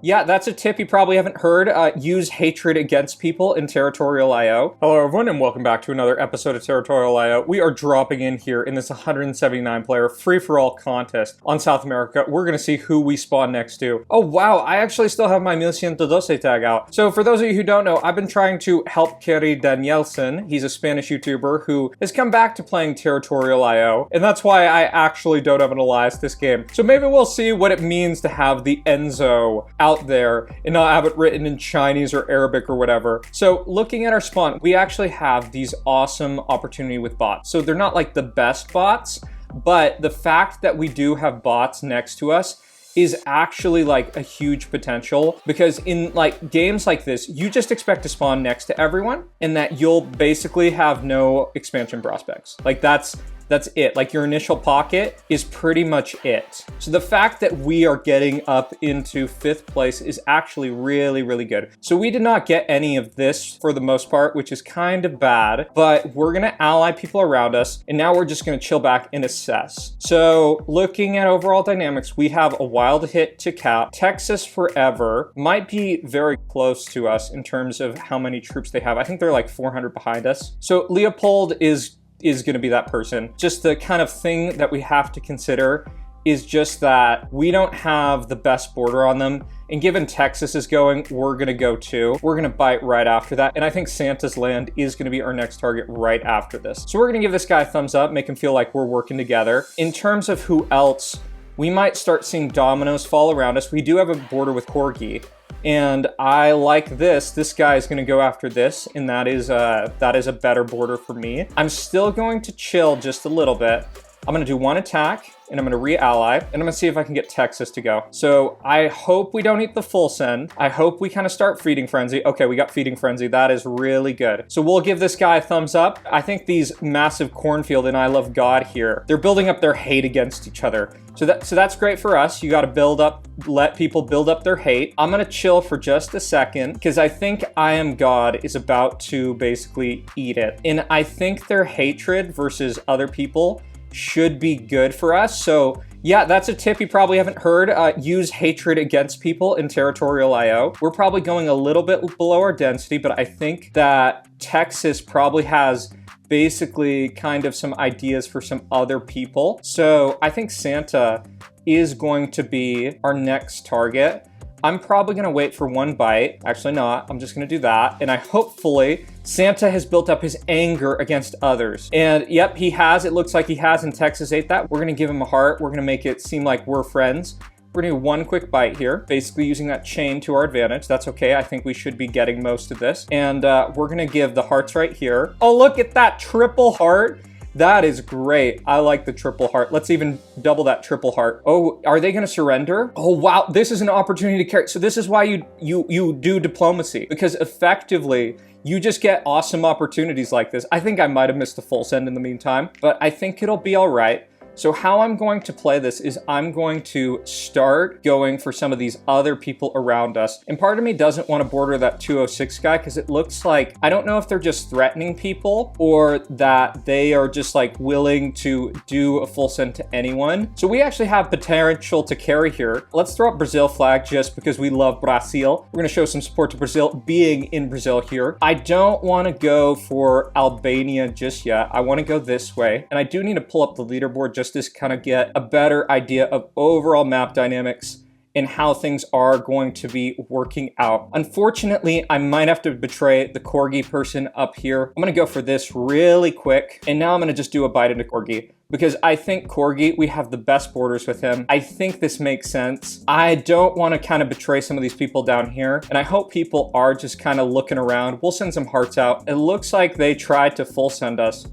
Yeah, that's a tip you probably haven't heard. Use hatred against people in Territorialio. Hello everyone and welcome back to another episode of Territorialio. We are dropping in here in this 179 player free-for-all contest on South America. We're going to see who we spawn next to. Oh wow, I actually still have my 1112 tag out. So for those of you who don't know, I've been trying to help Kerry Danielson. He's a Spanish YouTuber who has come back to playing Territorialio, and that's why I actually don't have an alias this game. So maybe we'll see what it means to have the Enzo out there and not have it written in Chinese or Arabic or whatever. So looking at our spawn, we actually have these awesome opportunity with bots. So they're not like the best bots, but the fact that we do have bots next to us is actually like a huge potential, because in like games like this, you just expect to spawn next to everyone and that you'll basically have no expansion prospects. Like that's it. Like your initial pocket is pretty much it. So the fact that we are getting up into 5th place is actually really, really good. So we did not get any of this for the most part, which is kind of bad, but we're gonna ally people around us, and now we're just gonna chill back and assess. So looking at overall dynamics, we have a wild hit to cap. Texas Forever might be very close to us in terms of how many troops they have. I think they're like 400 behind us. So Leopold is going to be that person. Just the kind of thing that we have to consider is just that we don't have the best border on them. And given Texas is going, we're going to go too. We're going to bite right after that. And I think Santa's land is going to be our next target right after this. So we're going to give this guy a thumbs up, make him feel like we're working together. In terms of who else, we might start seeing dominoes fall around us. We do have a border with Corgi. And I like this. This guy is going to go after this, and that is a better border for me. I'm still going to chill just a little bit. I'm going to do one attack, and I'm going to re-ally, and I'm going to see if I can get Texas to go. So I hope we don't eat the full send. I hope we kind of start Feeding Frenzy. Okay, we got Feeding Frenzy. That is really good. So we'll give this guy a thumbs up. I think these massive cornfield and I Love God here, they're building up their hate against each other. So that's great for us. You got to build up, let people build up their hate. I'm going to chill for just a second because I think I Am God is about to basically eat it. And I think their hatred versus other people should be good for us. So yeah, that's a tip you probably haven't heard. Use hatred against people in Territorialio. We're probably going a little bit below our density, but I think that Texas probably has basically kind of some ideas for some other people. So I think Santa is going to be our next target. I'm probably going to wait for one bite. Actually not. I'm just going to do that. And hopefully Santa has built up his anger against others. And yep, he has. It looks like he has, and Texas ate that. We're going to give him a heart. We're going to make it seem like we're friends. We're gonna do one quick bite here, basically using that chain to our advantage. That's okay. I think we should be getting most of this. And we're gonna give the hearts right here. Oh, look at that triple heart. That is great. I like the triple heart. Let's even double that triple heart. Oh, are they gonna surrender? Oh, wow, this is an opportunity to carry. So this is why you do diplomacy, because effectively, you just get awesome opportunities like this. I think I might have missed the full send in the meantime, but I think it'll be all right. So how I'm going to play this is I'm going to start going for some of these other people around us. And part of me doesn't want to border that 206 guy because it looks like, I don't know if they're just threatening people or that they are just like willing to do a full send to anyone. So we actually have potential to carry here. Let's throw up Brazil flag just because we love Brazil. We're going to show some support to Brazil being in Brazil here. I don't want to go for Albania just yet. I want to go this way. And I do need to pull up the leaderboard just to kind of get a better idea of overall map dynamics and how things are going to be working out. Unfortunately, I might have to betray the Corgi person up here. I'm gonna go for this really quick, and now I'm gonna just do a bite into Corgi because I think Corgi, we have the best borders with him. I think this makes sense. I don't want to kind of betray some of these people down here, and I hope people are just kind of looking around. We'll send some hearts out. It looks like they tried to full send us.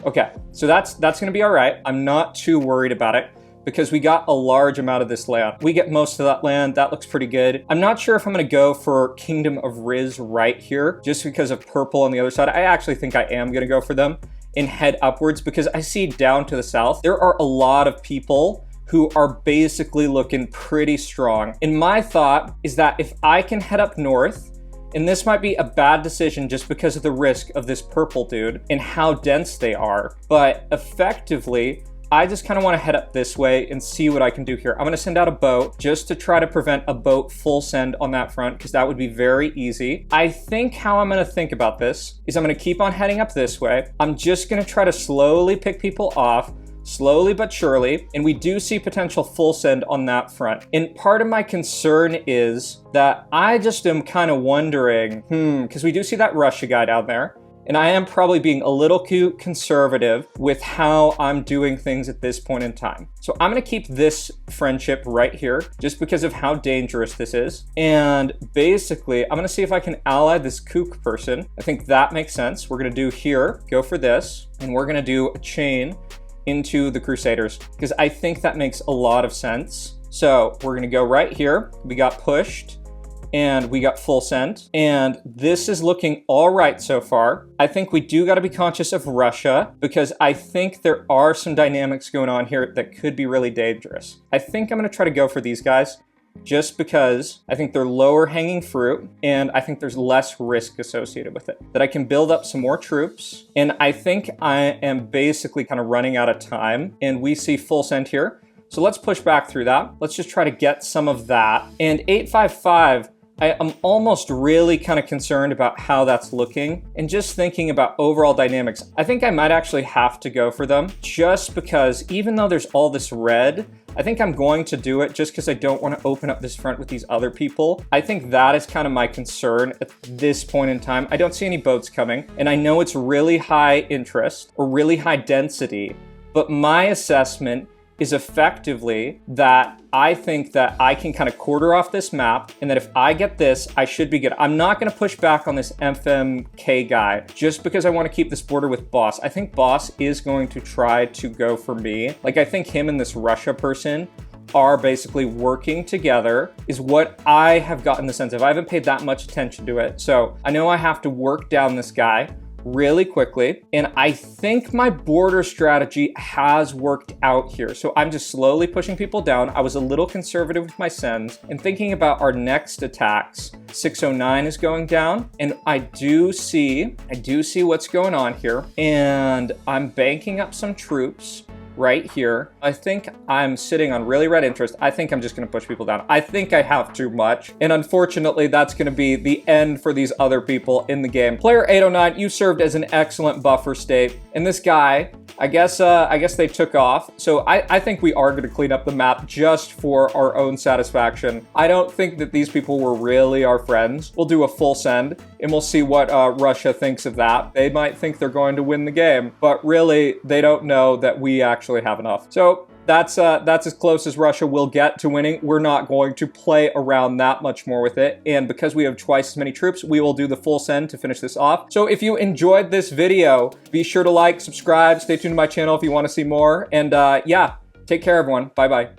Okay, so that's gonna be all right. I'm not too worried about it because we got a large amount of this land. We get most of that land. That looks pretty good. I'm not sure if I'm gonna go for Kingdom of Riz right here just because of purple on the other side. I actually think I am gonna go for them and head upwards because I see down to the south, there are a lot of people who are basically looking pretty strong. And my thought is that if I can head up north, and this might be a bad decision just because of the risk of this purple dude and how dense they are, but effectively, I just kind of want to head up this way and see what I can do here. I'm going to send out a boat just to try to prevent a boat full send on that front, because that would be very easy. I think how I'm going to think about this is I'm going to keep on heading up this way. I'm just going to try to slowly pick people off, slowly but surely, and we do see potential full send on that front. And part of my concern is that I just am kind of wondering, because we do see that Russia guy down there, and I am probably being a little too conservative with how I'm doing things at this point in time. So I'm gonna keep this friendship right here just because of how dangerous this is. And basically, I'm gonna see if I can ally this kook person. I think that makes sense. We're gonna do here, go for this, and we're gonna do a chain into the Crusaders, because I think that makes a lot of sense. So we're gonna go right here. We got pushed and we got full send, and this is looking all right so far. I think we do got to be conscious of Russia, because I think there are some dynamics going on here that could be really dangerous. I think I'm going to try to go for these guys just because I think they're lower hanging fruit, and I think there's less risk associated with it. That I can build up some more troops, and I think I am basically kind of running out of time, and we see full send here. So let's push back through that. Let's just try to get some of that. And 855, I'm almost really kind of concerned about how that's looking, and just thinking about overall dynamics. I think I might actually have to go for them, just because even though there's all this red, I think I'm going to do it just because I don't want to open up this front with these other people. I think that is kind of my concern at this point in time. I don't see any boats coming, and I know it's really high interest or really high density, but my assessment is effectively that I think that I can kind of quarter off this map, and that if I get this, I should be good. I'm not going to push back on this FMK guy just because I want to keep this border with Boss. I think Boss is going to try to go for me. Like, I think him and this Russia person are basically working together, is what I have gotten the sense of. I haven't paid that much attention to it, so I know I have to work down this guy really quickly, and I think my border strategy has worked out here. So I'm just slowly pushing people down. I was a little conservative with my sends, and thinking about our next attacks. 609 is going down, and I do see what's going on here, and I'm banking up some troops right here. I think I'm sitting on really red interest. I think I'm just going to push people down. I think I have too much, and unfortunately that's going to be the end for these other people in the game. Player 809, you served as an excellent buffer state, and this guy, I guess they took off. So I think we are going to clean up the map just for our own satisfaction. I don't think that these people were really our friends. We'll do a full send, and we'll see what Russia thinks of that. They might think they're going to win the game, but really they don't know that we actually have enough. So that's as close as Russia will get to winning. We're not going to play around that much more with it. And because we have twice as many troops, we will do the full send to finish this off. So if you enjoyed this video, be sure to like, subscribe, stay tuned to my channel if you want to see more. And yeah, take care everyone. Bye-bye.